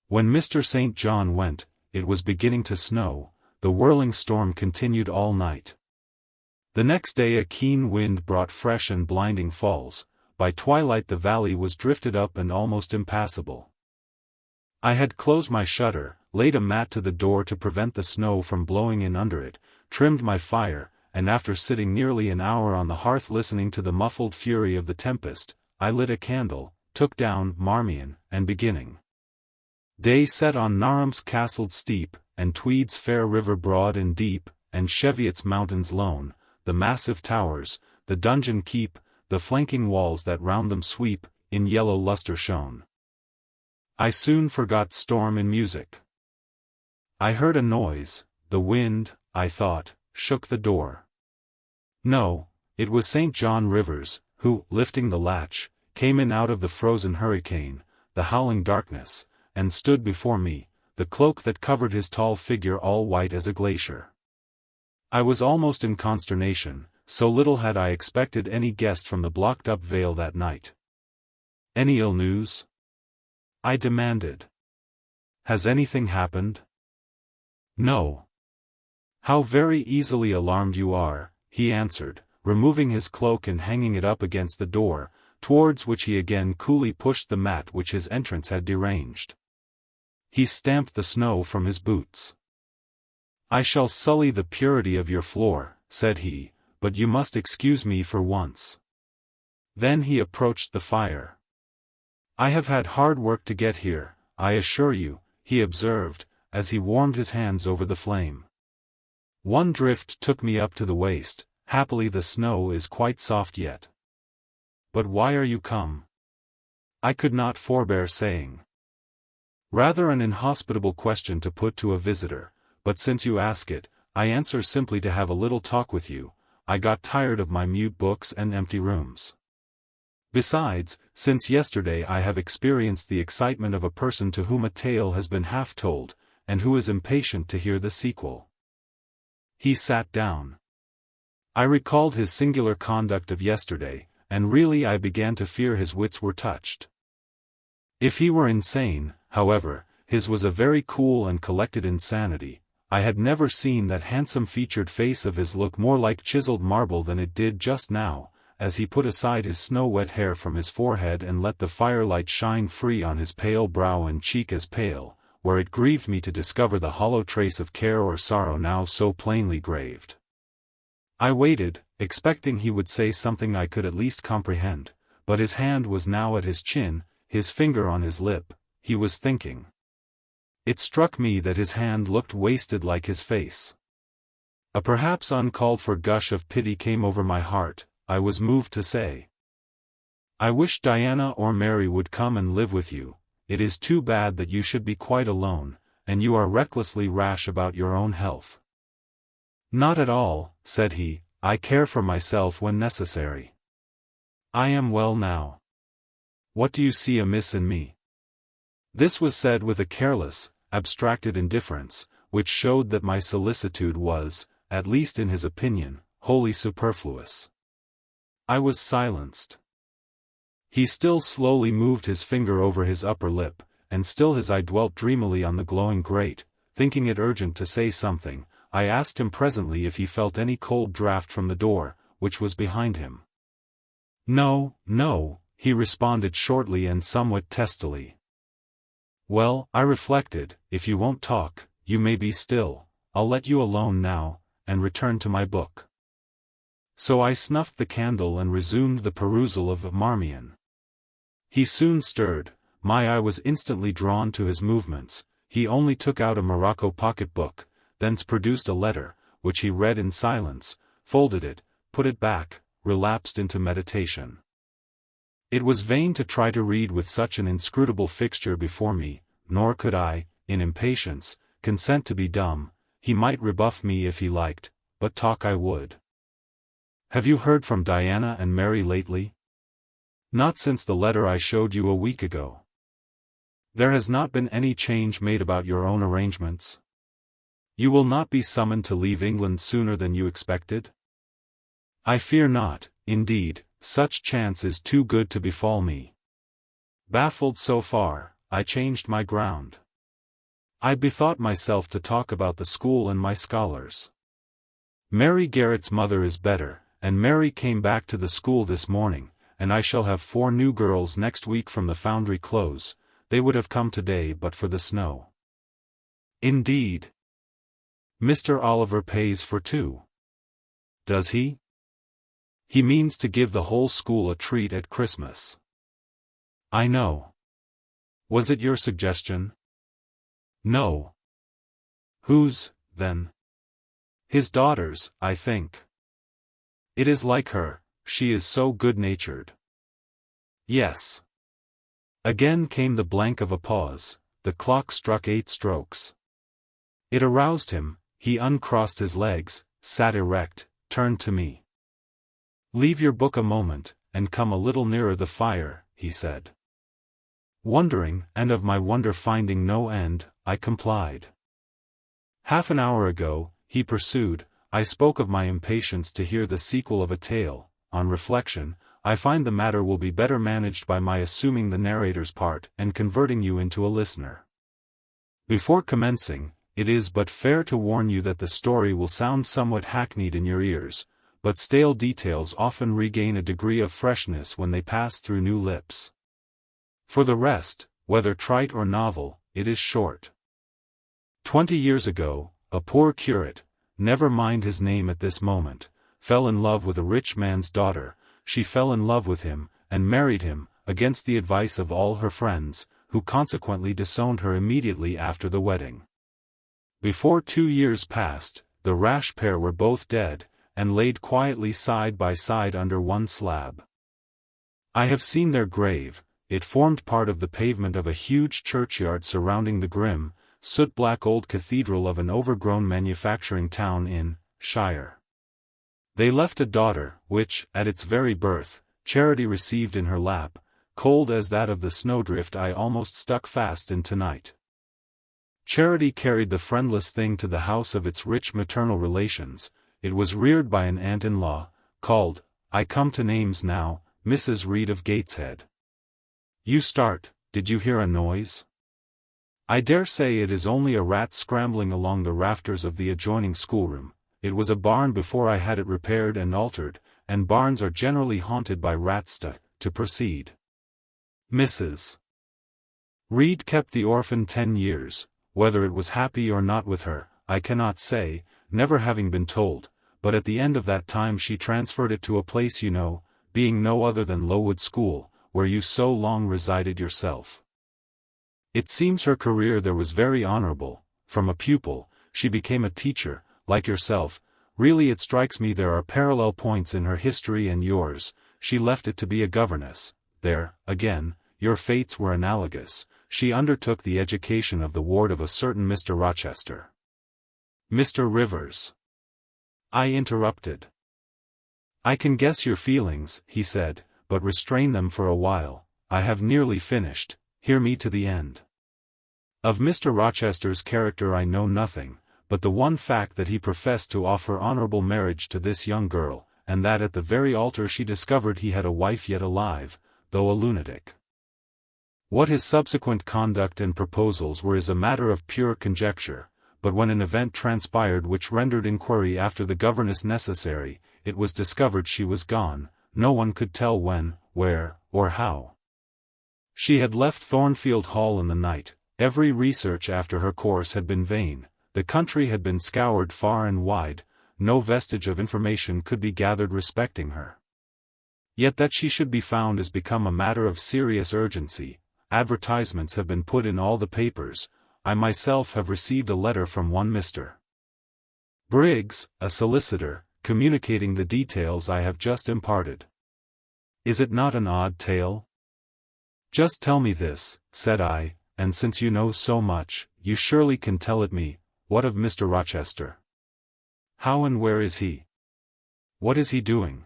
When Mr. St. John went, it was beginning to snow. The whirling storm continued all night. The next day a keen wind brought fresh and blinding falls. By twilight the valley was drifted up and almost impassable. I had closed my shutter, laid a mat to the door to prevent the snow from blowing in under it, trimmed my fire, and after sitting nearly an hour on the hearth listening to the muffled fury of the tempest, I lit a candle, took down Marmion, and beginning. Day set on Narum's castled steep, and Tweed's fair river broad and deep, and Cheviot's mountains lone, the massive towers, the dungeon keep, the flanking walls that round them sweep, in yellow lustre shone. I soon forgot storm in music. I heard a noise, the wind, I thought, shook the door. No, it was St. John Rivers, who, lifting the latch, came in out of the frozen hurricane, the howling darkness, and stood before me, the cloak that covered his tall figure all white as a glacier. I was almost in consternation, so little had I expected any guest from the blocked-up vale that night. "Any ill news?" I demanded. "Has anything happened?" "No." "How very easily alarmed you are," he answered, removing his cloak and hanging it up against the door, towards which he again coolly pushed the mat which his entrance had deranged. He stamped the snow from his boots. "I shall sully the purity of your floor," said he, "but you must excuse me for once." Then he approached the fire. "I have had hard work to get here, I assure you," he observed, as he warmed his hands over the flame. "One drift took me up to the waist, happily the snow is quite soft yet." "But why are you come?" I could not forbear saying. "Rather an inhospitable question to put to a visitor, but since you ask it, I answer simply to have a little talk with you. I got tired of my mute books and empty rooms. Besides, since yesterday I have experienced the excitement of a person to whom a tale has been half told, and who is impatient to hear the sequel." He sat down. I recalled his singular conduct of yesterday, and really I began to fear his wits were touched. If he were insane, however, his was a very cool and collected insanity. I had never seen that handsome-featured face of his look more like chiseled marble than it did just now, as he put aside his snow-wet hair from his forehead and let the firelight shine free on his pale brow and cheek as pale, where it grieved me to discover the hollow trace of care or sorrow now so plainly graved. I waited, expecting he would say something I could at least comprehend, but his hand was now at his chin, his finger on his lip. He was thinking. It struck me that his hand looked wasted like his face. A perhaps uncalled-for gush of pity came over my heart. I was moved to say, "I wish Diana or Mary would come and live with you. It is too bad that you should be quite alone, and you are recklessly rash about your own health." "Not at all," said he, "I care for myself when necessary. I am well now. What do you see amiss in me?" This was said with a careless, abstracted indifference, which showed that my solicitude was, at least in his opinion, wholly superfluous. I was silenced. He still slowly moved his finger over his upper lip, and still his eye dwelt dreamily on the glowing grate. Thinking it urgent to say something, I asked him presently if he felt any cold draught from the door, which was behind him. "No, no," he responded shortly and somewhat testily. "Well," I reflected, "if you won't talk, you may be still. I'll let you alone now, and return to my book." So I snuffed the candle and resumed the perusal of Marmion. He soon stirred. My eye was instantly drawn to his movements. He only took out a morocco pocket-book, thence produced a letter, which he read in silence, folded it, put it back, relapsed into meditation. It was vain to try to read with such an inscrutable fixture before me, nor could I, in impatience, consent to be dumb. He might rebuff me if he liked, but talk I would. "Have you heard from Diana and Mary lately?" "Not since the letter I showed you a week ago." "There has not been any change made about your own arrangements? You will not be summoned to leave England sooner than you expected?" "I fear not, indeed, such chance is too good to befall me." Baffled so far, I changed my ground. I bethought myself to talk about the school and my scholars. Mary Garrett's mother is better, and Mary came back to the school this morning, and I shall have 4 new girls next week from the foundry close. They would have come today but for the snow. Indeed. Mr. Oliver pays for 2. Does he? He means to give the whole school a treat at Christmas. I know. Was it your suggestion? No. Whose, then? His daughter's, I think. It is like her, she is so good-natured. Yes. Again came the blank of a pause. The clock struck 8 strokes. It aroused him. He uncrossed his legs, sat erect, turned to me. "Leave your book a moment, and come a little nearer the fire," he said. Wondering, and of my wonder finding no end, I complied. "Half an hour ago," he pursued, "I spoke of my impatience to hear the sequel of a tale. On reflection, I find the matter will be better managed by my assuming the narrator's part and converting you into a listener. Before commencing, it is but fair to warn you that the story will sound somewhat hackneyed in your ears, but stale details often regain a degree of freshness when they pass through new lips. For the rest, whether trite or novel, it is short. 20 years ago, a poor curate, never mind his name at this moment, fell in love with a rich man's daughter. She fell in love with him, and married him, against the advice of all her friends, who consequently disowned her immediately after the wedding. Before 2 years passed, the rash pair were both dead, and laid quietly side by side under one slab. I have seen their grave. It formed part of the pavement of a huge churchyard surrounding the grim, soot-black old cathedral of an overgrown manufacturing town in Shire. They left a daughter, which, at its very birth, Charity received in her lap, cold as that of the snowdrift I almost stuck fast in tonight. Charity carried the friendless thing to the house of its rich maternal relations. It was reared by an aunt-in-law, called, I come to names now, Mrs. Reed of Gateshead. You start, did you hear a noise? I dare say it is only a rat scrambling along the rafters of the adjoining schoolroom. It was a barn before I had it repaired and altered, and barns are generally haunted by rats. To proceed. Mrs. Reed kept the orphan 10 years, whether it was happy or not with her, I cannot say, never having been told, but at the end of that time she transferred it to a place you know, being no other than Lowood School, where you so long resided yourself. It seems her career there was very honorable. From a pupil, she became a teacher, like yourself. Really it strikes me there are parallel points in her history and yours. She left it to be a governess. There, again, your fates were analogous. She undertook the education of the ward of a certain Mr. Rochester. Mr. Rivers. I interrupted. I can guess your feelings, he said, but restrain them for a while. I have nearly finished. Hear me to the end. Of Mr. Rochester's character I know nothing, but the one fact that he professed to offer honorable marriage to this young girl, and that at the very altar she discovered he had a wife yet alive, though a lunatic. What his subsequent conduct and proposals were is a matter of pure conjecture, but when an event transpired which rendered inquiry after the governess necessary, it was discovered she was gone. No one could tell when, where, or how. She had left Thornfield Hall in the night. Every research after her course had been vain. The country had been scoured far and wide. No vestige of information could be gathered respecting her. Yet that she should be found has become a matter of serious urgency. Advertisements have been put in all the papers. I myself have received a letter from one Mr. Briggs, a solicitor, communicating the details I have just imparted. Is it not an odd tale? Just tell me this, said I, and since you know so much, you surely can tell it me. What of Mr. Rochester? How and where is he? What is he doing?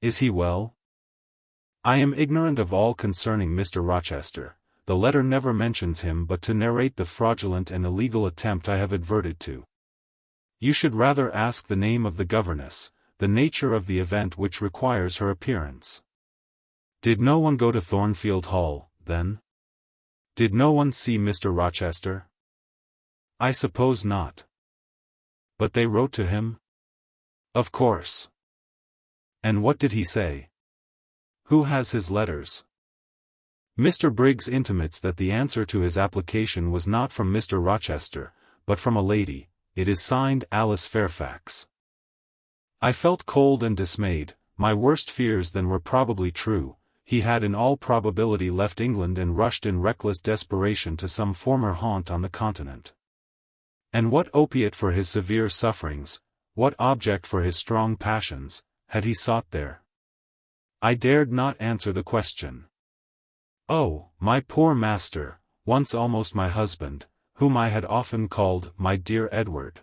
Is he well? I am ignorant of all concerning Mr. Rochester. The letter never mentions him but to narrate the fraudulent and illegal attempt I have adverted to. You should rather ask the name of the governess, the nature of the event which requires her appearance. Did no one go to Thornfield Hall, then? Did no one see Mr. Rochester? I suppose not. But they wrote to him? Of course. And what did he say? Who has his letters? Mr. Briggs intimates that the answer to his application was not from Mr. Rochester, but from a lady. It is signed Alice Fairfax. I felt cold and dismayed. My worst fears then were probably true. He had in all probability left England and rushed in reckless desperation to some former haunt on the continent. And what opiate for his severe sufferings, what object for his strong passions, had he sought there? I dared not answer the question. Oh, my poor master, once almost my husband, whom I had often called my dear Edward.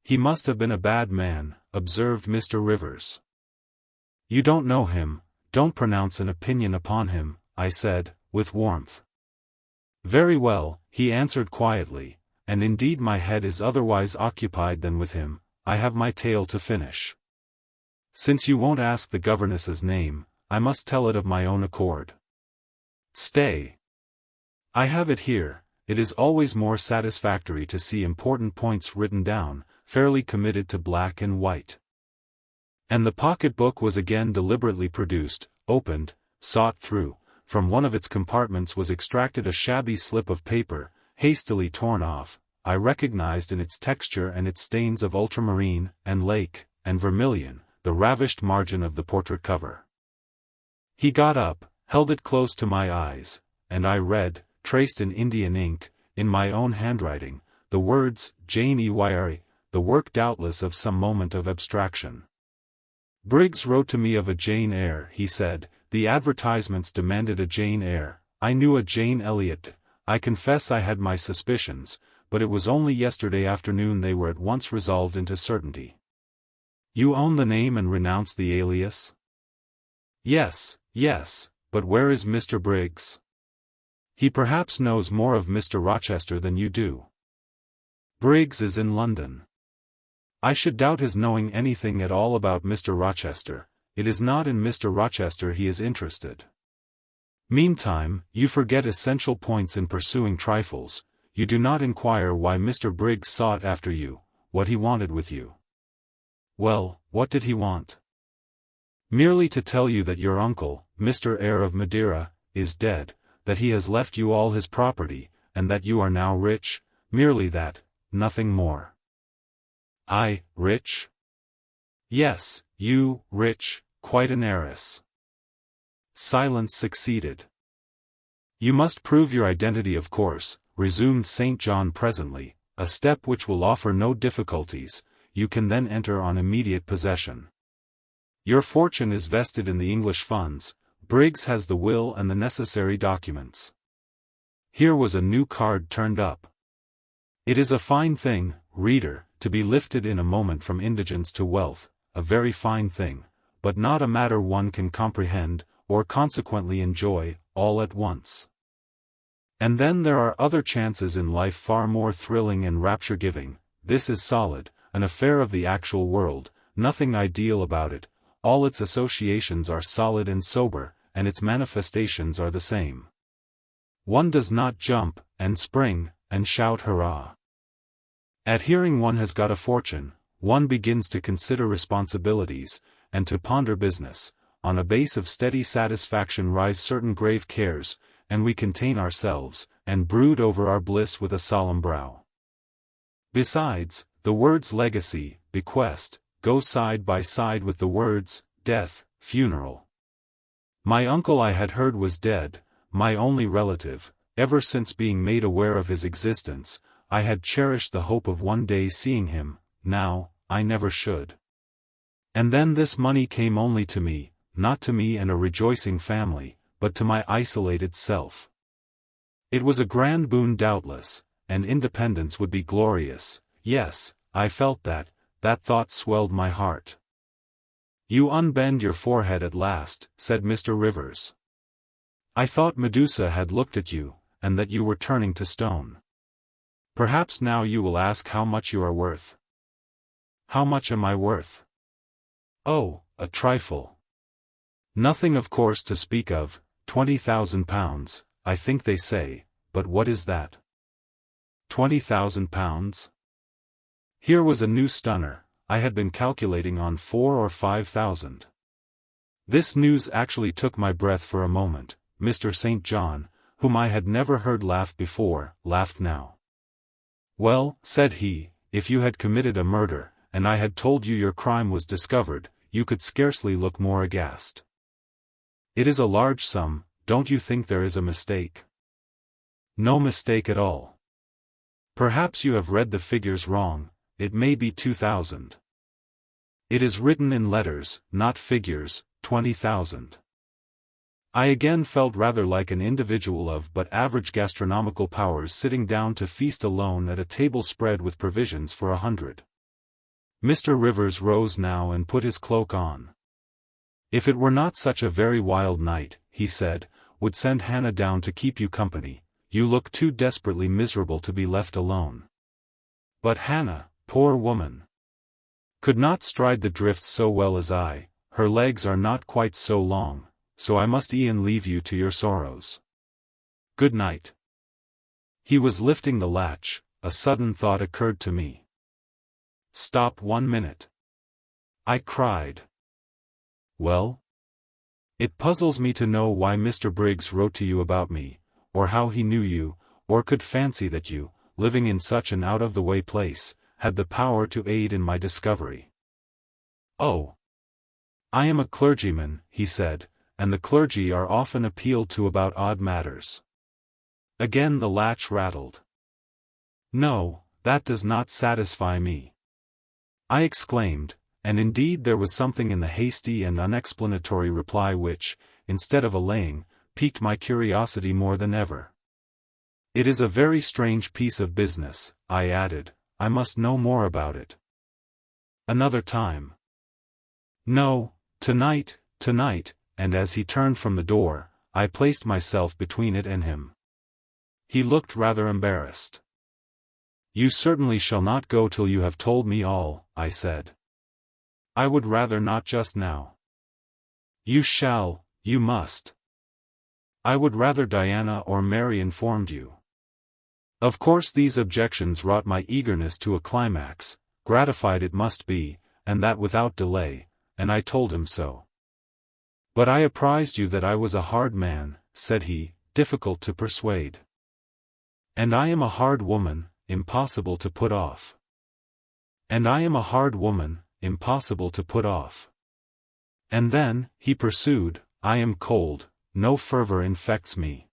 He must have been a bad man, observed Mr. Rivers. You don't know him, don't pronounce an opinion upon him, I said, with warmth. Very well, he answered quietly, and indeed my head is otherwise occupied than with him. I have my tale to finish. Since you won't ask the governess's name, I must tell it of my own accord. Stay. I have it here. It is always more satisfactory to see important points written down, fairly committed to black and white. And the pocket-book was again deliberately produced, opened, sought through. From one of its compartments was extracted a shabby slip of paper, hastily torn off. I recognized in its texture and its stains of ultramarine, and lake, and vermilion, the ravished margin of the portrait cover. He got up, held it close to my eyes, and I read, traced in Indian ink, in my own handwriting, the words, Jane Eyre, the work doubtless of some moment of abstraction. Briggs wrote to me of a Jane Eyre, he said. The advertisements demanded a Jane Eyre. I knew a Jane Elliot. I confess I had my suspicions, but it was only yesterday afternoon they were at once resolved into certainty. You own the name and renounce the alias? Yes, but where is Mr. Briggs? He perhaps knows more of Mr. Rochester than you do. Briggs is in London. I should doubt his knowing anything at all about Mr. Rochester. It is not in Mr. Rochester he is interested. Meantime, you forget essential points in pursuing trifles. You do not inquire why Mr. Briggs sought after you, what he wanted with you. Well, what did he want? Merely to tell you that your uncle, Mr. Eyre of Madeira, is dead, that he has left you all his property, and that you are now rich, merely that, nothing more. I, rich? Yes, you, rich, quite an heiress. Silence succeeded. You must prove your identity, of course, resumed St. John presently, a step which will offer no difficulties. You can then enter on immediate possession. Your fortune is vested in the English funds. Briggs has the will and the necessary documents. Here was a new card turned up. It is a fine thing, reader, to be lifted in a moment from indigence to wealth, a very fine thing, but not a matter one can comprehend, or consequently enjoy, all at once. And then there are other chances in life far more thrilling and rapture-giving. This is solid, an affair of the actual world, nothing ideal about it. All its associations are solid and sober, and its manifestations are the same. One does not jump, and spring, and shout hurrah. At hearing one has got a fortune, one begins to consider responsibilities, and to ponder business. On a base of steady satisfaction rise certain grave cares, and we contain ourselves, and brood over our bliss with a solemn brow. Besides, the words legacy, bequest, go side by side with the words, death, funeral. My uncle I had heard was dead, my only relative. Ever since being made aware of his existence, I had cherished the hope of one day seeing him. Now, I never should. And then this money came only to me, not to me and a rejoicing family, but to my isolated self. It was a grand boon doubtless, and independence would be glorious. Yes, I felt that thought swelled my heart. You unbend your forehead at last, said Mr. Rivers. I thought Medusa had looked at you, and that you were turning to stone. Perhaps now you will ask how much you are worth. How much am I worth? Oh, a trifle. Nothing of course to speak of, £20,000, I think they say, but what is that? £20,000? Here was a new stunner. I had been calculating on 4 or 5,000. This news actually took my breath for a moment. Mr. St. John, whom I had never heard laugh before, laughed now. "Well," said he, "if you had committed a murder, and I had told you your crime was discovered, you could scarcely look more aghast. It is a large sum, don't you think there is a mistake?" "No mistake at all." "Perhaps you have read the figures wrong, it may be 2,000. It is written in letters, not figures, 20,000. I again felt rather like an individual of but average gastronomical powers sitting down to feast alone at a table spread with provisions for 100. Mr. Rivers rose now and put his cloak on. "If it were not such a very wild night," he said, "would send Hannah down to keep you company. You look too desperately miserable to be left alone." But Hannah, poor woman, could not stride the drifts so well as I. Her legs are not quite so long, so I must e'en leave you to your sorrows. Good night. He was lifting the latch. A sudden thought occurred to me. "Stop 1 minute," I cried. "Well?" "It puzzles me to know why Mr. Briggs wrote to you about me, or how he knew you, or could fancy that you, living in such an out-of-the-way place, had the power to aid in my discovery." "Oh, I am a clergyman," he said, "and the clergy are often appealed to about odd matters." Again the latch rattled. "No, that does not satisfy me," I exclaimed, and indeed there was something in the hasty and unexplanatory reply which, instead of allaying, piqued my curiosity more than ever. "It is a very strange piece of business," I added. "I must know more about it." "Another time." "No, tonight, and as he turned from the door, I placed myself between it and him. He looked rather embarrassed. "You certainly shall not go till you have told me all," I said. "I would rather not just now." "You shall, you must." "I would rather Diana or Mary informed you." Of course these objections wrought my eagerness to a climax. Gratified it must be, and that without delay, and I told him so. "But I apprised you that I was a hard man," said he, "difficult to persuade. And I am a hard woman, impossible to put off." "And I am a hard woman, impossible to put off." "And then," he pursued, "I am cold, no fervor infects me.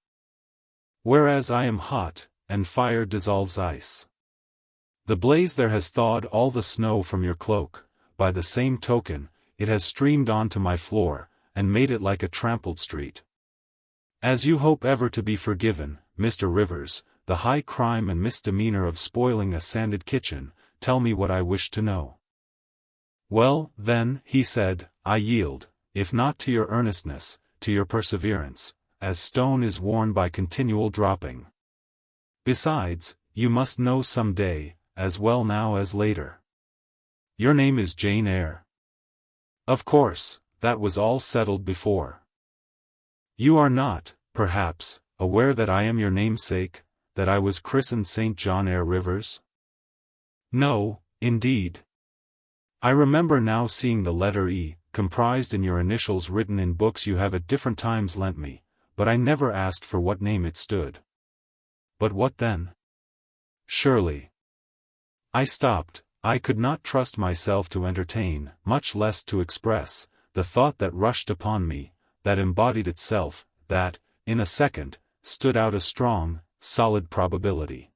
Whereas I am hot, and fire dissolves ice. The blaze there has thawed all the snow from your cloak, by the same token, it has streamed onto my floor, and made it like a trampled street. As you hope ever to be forgiven, Mr. Rivers, the high crime and misdemeanor of spoiling a sanded kitchen, tell me what I wish to know." "Well, then," he said, "I yield, if not to your earnestness, to your perseverance, as stone is worn by continual dropping. Besides, you must know some day, as well now as later. Your name is Jane Eyre." "Of course, that was all settled before." "You are not, perhaps, aware that I am your namesake, that I was christened St. John Eyre Rivers?" "No, indeed. I remember now seeing the letter E, comprised in your initials written in books you have at different times lent me, but I never asked for what name it stood." "But what then?" "Surely." I stopped. I could not trust myself to entertain, much less to express, the thought that rushed upon me, that embodied itself, that, in a second, stood out a strong, solid probability.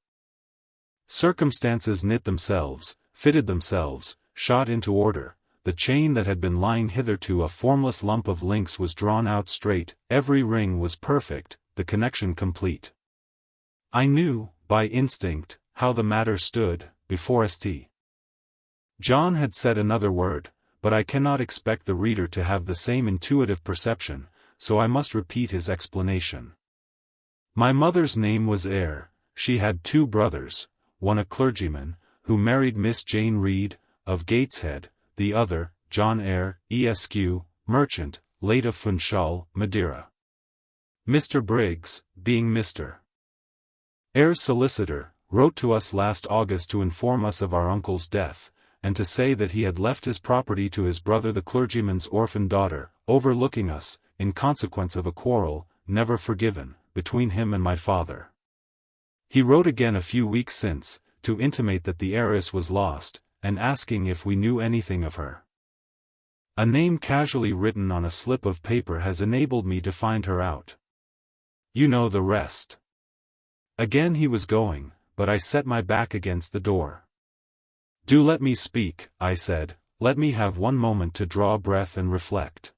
Circumstances knit themselves, fitted themselves, shot into order. The chain that had been lying hitherto a formless lump of links was drawn out straight, every ring was perfect, the connection complete. I knew, by instinct, how the matter stood, before St. John had said another word, but I cannot expect the reader to have the same intuitive perception, so I must repeat his explanation. My mother's name was Eyre. She had 2 brothers, one a clergyman, who married Miss Jane Reed, of Gateshead, the other, John Eyre, Esq., merchant, late of Funchal, Madeira. Mr. Briggs, being Mr. Eyre's solicitor, wrote to us last August to inform us of our uncle's death, and to say that he had left his property to his brother the clergyman's orphan daughter, overlooking us, in consequence of a quarrel, never forgiven, between him and my father. He wrote again a few weeks since, to intimate that the heiress was lost, and asking if we knew anything of her. A name casually written on a slip of paper has enabled me to find her out. You know the rest. Again he was going, but I set my back against the door. Do let me speak, I said, let me have one moment to draw breath and reflect.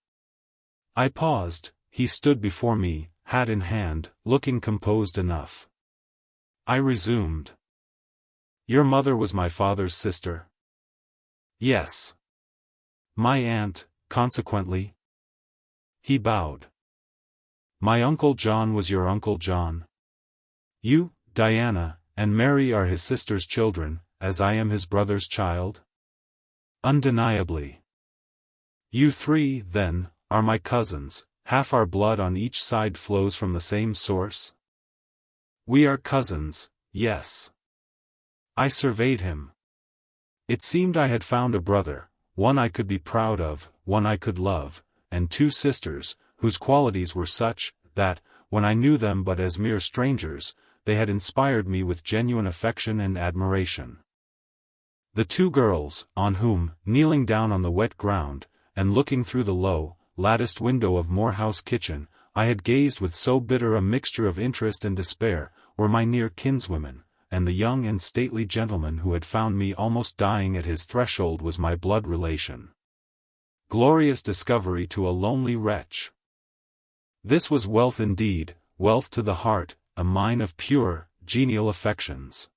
I paused, he stood before me, hat in hand, looking composed enough. I resumed. Your mother was my father's sister? Yes. My aunt, consequently? He bowed. My Uncle John was your Uncle John? You, Diana, and Mary are his sister's children, as I am his brother's child? Undeniably. You three, then, are my cousins, half our blood on each side flows from the same source? We are cousins, yes. I surveyed him. It seemed I had found a brother, one I could be proud of, one I could love, and two sisters, whose qualities were such, that, when I knew them but as mere strangers, they had inspired me with genuine affection and admiration. The two girls, on whom, kneeling down on the wet ground, and looking through the low, latticed window of Morehouse kitchen, I had gazed with so bitter a mixture of interest and despair, were my near kinswomen, and the young and stately gentleman who had found me almost dying at his threshold was my blood relation. Glorious discovery to a lonely wretch! This was wealth indeed, wealth to the heart, a mine of pure, genial affections.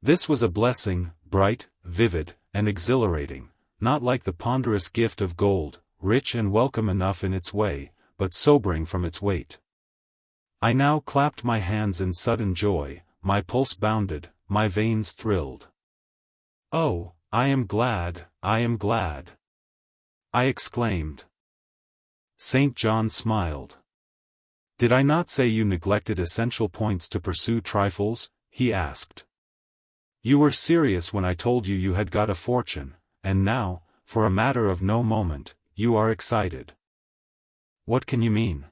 This was a blessing, bright, vivid, and exhilarating, not like the ponderous gift of gold, rich and welcome enough in its way, but sobering from its weight. I now clapped my hands in sudden joy, my pulse bounded, my veins thrilled. Oh, I am glad, I am glad! I exclaimed. St. John smiled. Did I not say you neglected essential points to pursue trifles? He asked. You were serious when I told you you had got a fortune, and now, for a matter of no moment, you are excited. What can you mean?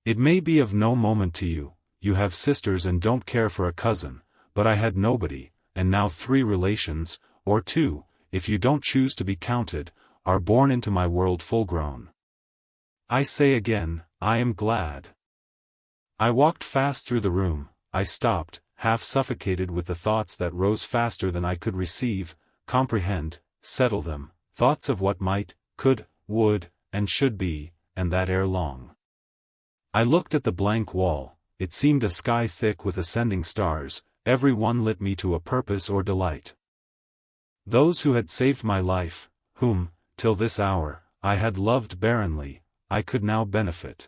It may be of no moment to you, you have sisters and don't care for a cousin, but I had nobody, and now 3 relations, or 2, if you don't choose to be counted, are born into my world full-grown. I say again, I am glad. I walked fast through the room, I stopped, half suffocated with the thoughts that rose faster than I could receive, comprehend, settle them, thoughts of what might, could, would, and should be, and that ere long. I looked at the blank wall, it seemed a sky thick with ascending stars, every one lit me to a purpose or delight. Those who had saved my life, whom, till this hour, I had loved barrenly, I could now benefit.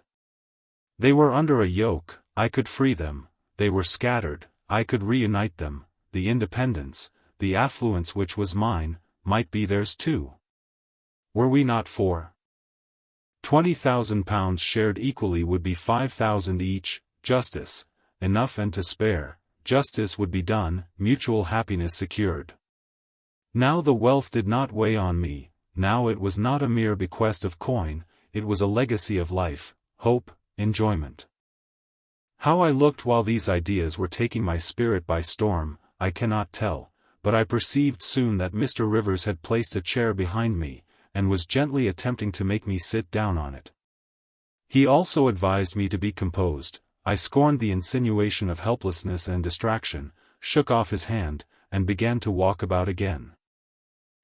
They were under a yoke, I could free them, they were scattered, I could reunite them, the independence, the affluence which was mine, might be theirs too. Were we not 4? £20,000 shared equally would be 5,000 each, justice, enough and to spare, justice would be done, mutual happiness secured. Now the wealth did not weigh on me, now it was not a mere bequest of coin, it was a legacy of life, hope, enjoyment. How I looked while these ideas were taking my spirit by storm, I cannot tell, but I perceived soon that Mr. Rivers had placed a chair behind me, and was gently attempting to make me sit down on it. He also advised me to be composed. I scorned the insinuation of helplessness and distraction, shook off his hand, and began to walk about again.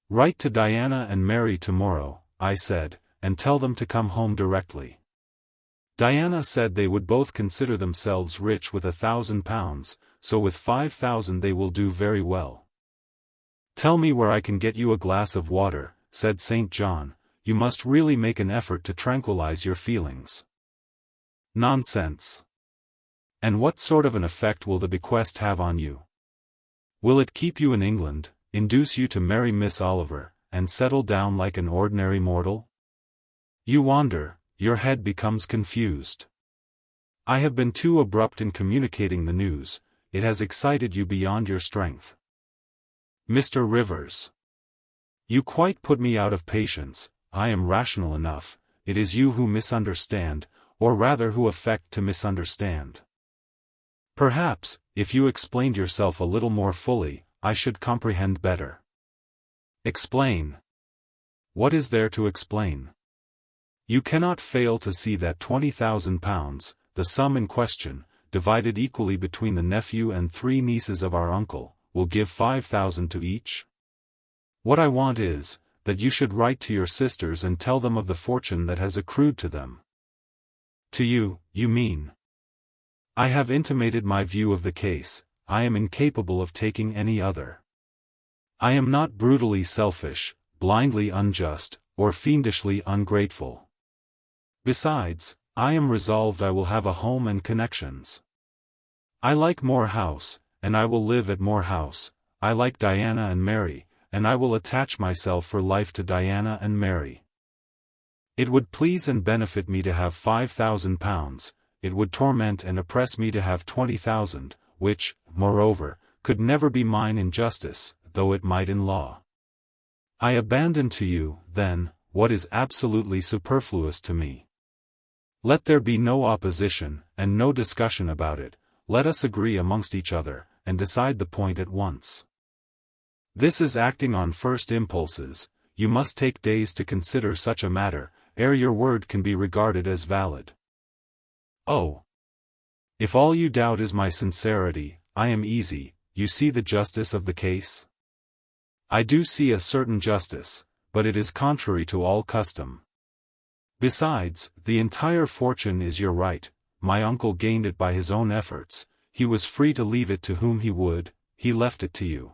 Write to Diana and Mary tomorrow, I said, and tell them to come home directly. Diana said they would both consider themselves rich with £1,000, so with 5,000 they will do very well. Tell me where I can get you a glass of water, said St. John, you must really make an effort to tranquilize your feelings. Nonsense. And what sort of an effect will the bequest have on you? Will it keep you in England, induce you to marry Miss Oliver, and settle down like an ordinary mortal? You wander, your head becomes confused. I have been too abrupt in communicating the news, it has excited you beyond your strength. Mr. Rivers. You quite put me out of patience. I am rational enough, it is you who misunderstand, or rather who affect to misunderstand. Perhaps, if you explained yourself a little more fully, I should comprehend better. Explain. What is there to explain? You cannot fail to see that £20,000, the sum in question, divided equally between the nephew and 3 nieces of our uncle, will give 5,000 to each? What I want is, that you should write to your sisters and tell them of the fortune that has accrued to them. To you, you mean? I have intimated my view of the case. I am incapable of taking any other. I am not brutally selfish, blindly unjust, or fiendishly ungrateful. Besides, I am resolved I will have a home and connections. I like Moor House, and I will live at Moor House. I like Diana and Mary, and I will attach myself for life to Diana and Mary. It would please and benefit me to have £5,000, it would torment and oppress me to have 20,000, which, moreover, could never be mine in justice, though it might in law. I abandon to you, then, what is absolutely superfluous to me. Let there be no opposition, and no discussion about it. Let us agree amongst each other, and decide the point at once. This is acting on first impulses. You must take days to consider such a matter, ere your word can be regarded as valid. Oh! If all you doubt is my sincerity, I am easy. You see the justice of the case? I do see a certain justice, but it is contrary to all custom. Besides, the entire fortune is your right. My uncle gained it by his own efforts. He was free to leave it to whom he would. He left it to you.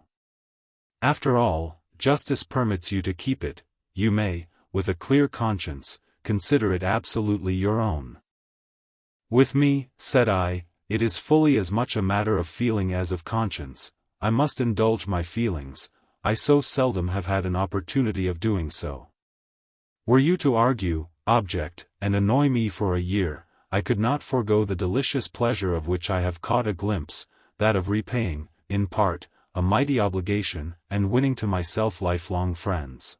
After all, justice permits you to keep it. You may, with a clear conscience, consider it absolutely your own. With me, said I, it is fully as much a matter of feeling as of conscience. I must indulge my feelings. I so seldom have had an opportunity of doing so. Were you to argue, object, and annoy me for a year, I could not forego the delicious pleasure of which I have caught a glimpse, that of repaying, in part, a mighty obligation, and winning to myself lifelong friends.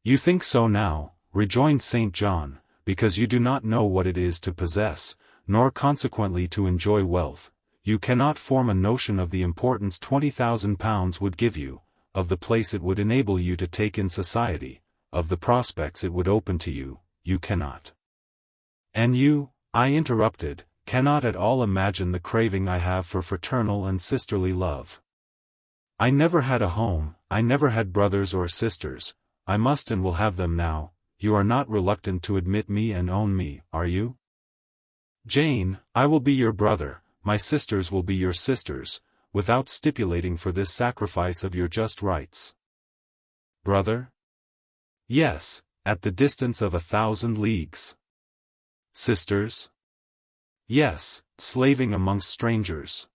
You think so now, rejoined St. John, because you do not know what it is to possess, nor consequently to enjoy wealth. You cannot form a notion of the importance £20,000 would give you, of the place it would enable you to take in society, of the prospects it would open to you. You cannot. And you, I interrupted, cannot at all imagine the craving I have for fraternal and sisterly love. I never had a home, I never had brothers or sisters. I must and will have them now. You are not reluctant to admit me and own me, are you? Jane, I will be your brother, my sisters will be your sisters, without stipulating for this sacrifice of your just rights. Brother? Yes, at the distance of 1,000 leagues. Sisters? Yes, slaving amongst strangers.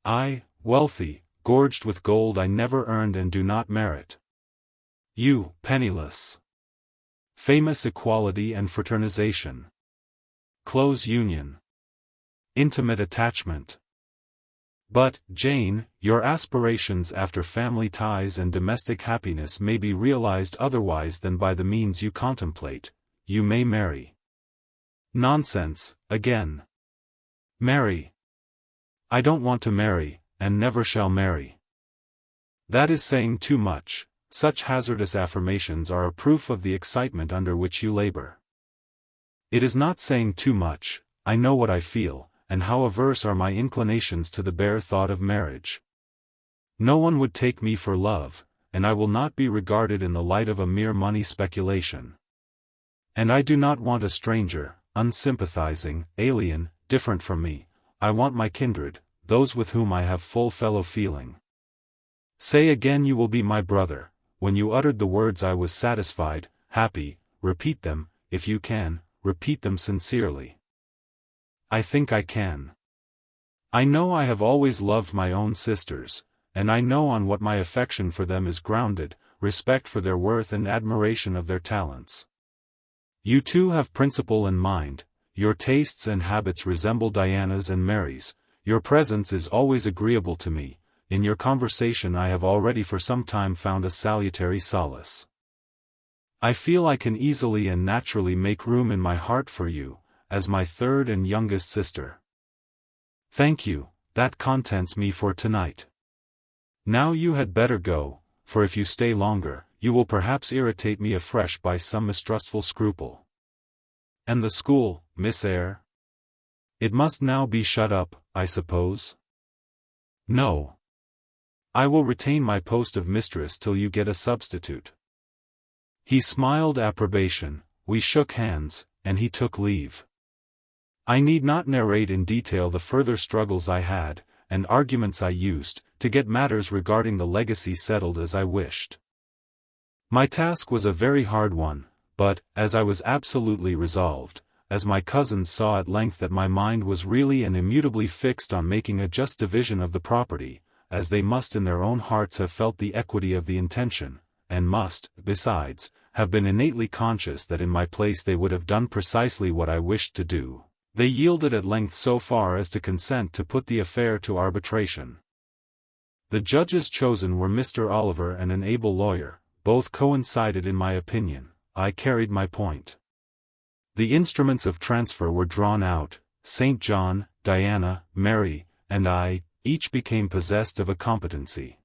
I, wealthy, gorged with gold I never earned and do not merit. You, penniless. Famous equality and fraternization. Close union. Intimate attachment. But, Jane, your aspirations after family ties and domestic happiness may be realized otherwise than by the means you contemplate. You may marry. Nonsense, again. Marry. I don't want to marry, and never shall marry. That is saying too much. Such hazardous affirmations are a proof of the excitement under which you labor. It is not saying too much. I know what I feel, and how averse are my inclinations to the bare thought of marriage. No one would take me for love, and I will not be regarded in the light of a mere money speculation. And I do not want a stranger, unsympathizing, alien, different from me. I want my kindred, those with whom I have full fellow feeling. Say again you will be my brother. When you uttered the words I was satisfied, happy. Repeat them, if you can, repeat them sincerely. I think I can. I know I have always loved my own sisters, and I know on what my affection for them is grounded, respect for their worth and admiration of their talents. You too have principle and mind, your tastes and habits resemble Diana's and Mary's, Your presence is always agreeable to me. In your conversation I have already for some time found a salutary solace. I feel I can easily and naturally make room in my heart for you, as my third and youngest sister. Thank you, that contents me for tonight. Now you had better go, for if you stay longer, you will perhaps irritate me afresh by some mistrustful scruple. And the school, Miss Eyre? It must now be shut up, I suppose? No. I will retain my post of mistress till you get a substitute. He smiled approbation, we shook hands, and he took leave. I need not narrate in detail the further struggles I had, and arguments I used, to get matters regarding the legacy settled as I wished. My task was a very hard one, but, as I was absolutely resolved, as my cousins saw at length that my mind was really and immutably fixed on making a just division of the property, as they must in their own hearts have felt the equity of the intention, and must, besides, have been innately conscious that in my place they would have done precisely what I wished to do, they yielded at length so far as to consent to put the affair to arbitration. The judges chosen were Mr. Oliver and an able lawyer, both coincided in my opinion. I carried my point. The instruments of transfer were drawn out, St. John, Diana, Mary, and I, each became possessed of a competency.